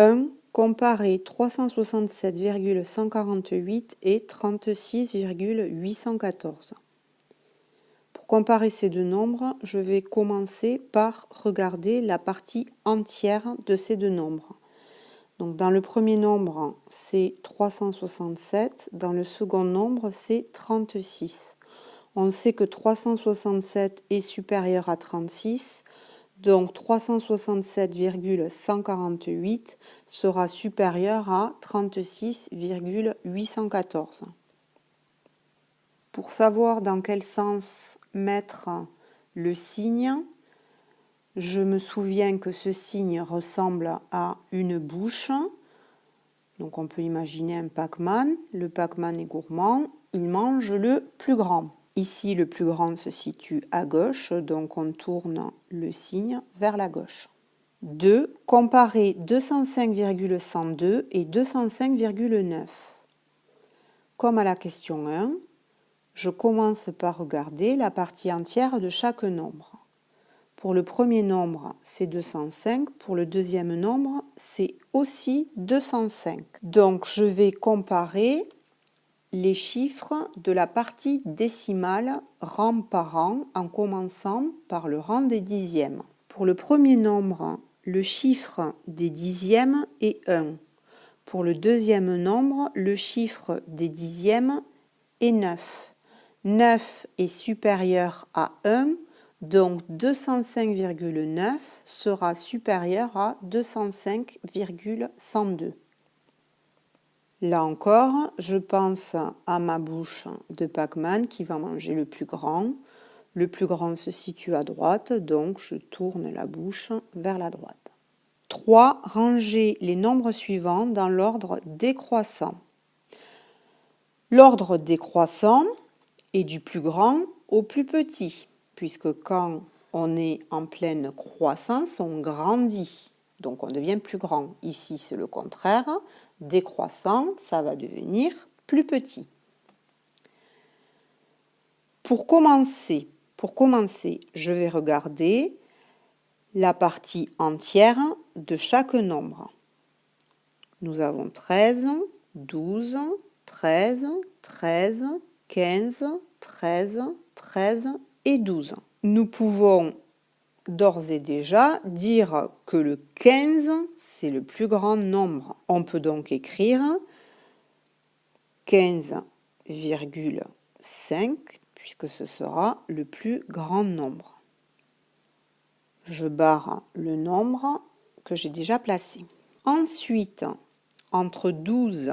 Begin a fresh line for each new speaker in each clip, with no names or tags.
1. Comparer 367,148 et 36,814. Pour comparer ces deux nombres, je vais commencer par regarder la partie entière de ces deux nombres. Donc dans le premier nombre, c'est 367, dans le second nombre, c'est 36. On sait que 367 est supérieur à 36, donc 367,148 sera supérieur à 36,814. Pour savoir dans quel sens mettre le signe, je me souviens que ce signe ressemble à une bouche. Donc on peut imaginer un Pac-Man. Le Pac-Man est gourmand, il mange le plus grand. Ici, le plus grand se situe à gauche, donc on tourne le signe vers la gauche. 2. Comparer 205,102 et 205,9. Comme à la question 1, je commence par regarder la partie entière de chaque nombre. Pour le premier nombre, c'est 205. Pour le deuxième nombre, c'est aussi 205. Donc, je vais comparer les chiffres de la partie décimale rang par rang en commençant par le rang des dixièmes. Pour le premier nombre, le chiffre des dixièmes est 1. Pour le deuxième nombre, le chiffre des dixièmes est 9. 9 est supérieur à 1, donc 205,9 sera supérieur à 205,102. Là encore, je pense à ma bouche de Pac-Man qui va manger le plus grand. Le plus grand se situe à droite, donc je tourne la bouche vers la droite. 3. Ranger les nombres suivants dans l'ordre décroissant. L'ordre décroissant est du plus grand au plus petit, puisque quand on est en pleine croissance, on grandit, donc on devient plus grand. Ici, c'est le contraire. Décroissant, ça va devenir plus petit. Pour commencer, je vais regarder la partie entière de chaque nombre. Nous avons 13, 12, 13, 13, 15, 13, 13 et 12. Nous pouvons d'ores et déjà dire que le 15, c'est le plus grand nombre. On peut donc écrire 15,5 puisque ce sera le plus grand nombre. Je barre le nombre que j'ai déjà placé. Ensuite, entre 12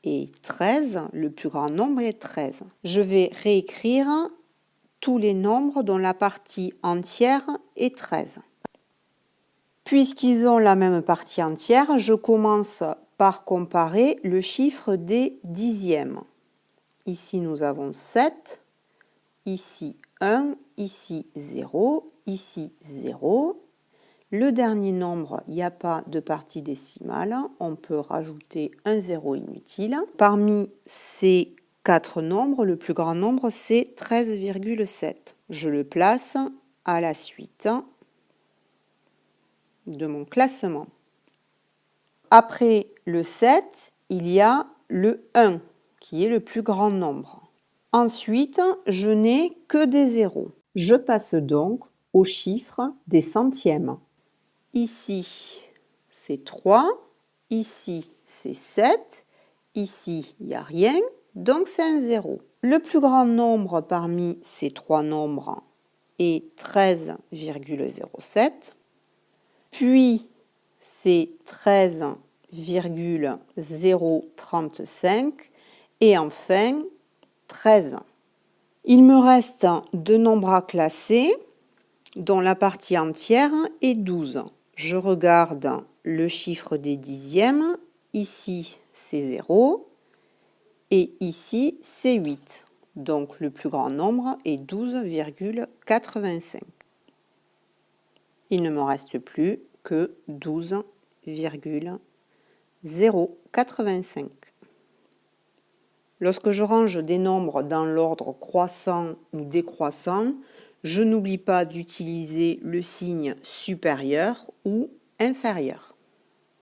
et 13, le plus grand nombre est 13. Je vais réécrire tous les nombres dont la partie entière est 13. Puisqu'ils ont la même partie entière, je commence par comparer le chiffre des dixièmes. Ici, nous avons 7, ici 1, ici 0, ici 0. Le dernier nombre, il n'y a pas de partie décimale, on peut rajouter un 0 inutile. Parmi ces 4 nombres, le plus grand nombre, c'est 13,7. Je le place à la suite de mon classement. Après le 7, il y a le 1, qui est le plus grand nombre. Ensuite, je n'ai que des zéros. Je passe donc au chiffre des centièmes. Ici, c'est 3. Ici, c'est 7. Ici, il n'y a rien, donc c'est un 0. Le plus grand nombre parmi ces trois nombres est 13,07. Puis, c'est 13,035. Et enfin, 13. Il me reste deux nombres à classer, dont la partie entière est 12. Je regarde le chiffre des dixièmes. Ici, c'est 0. Et ici, c'est 8. Donc, le plus grand nombre est 12,85. Il ne me reste plus que 12,085. Lorsque je range des nombres dans l'ordre croissant ou décroissant, je n'oublie pas d'utiliser le signe supérieur ou inférieur.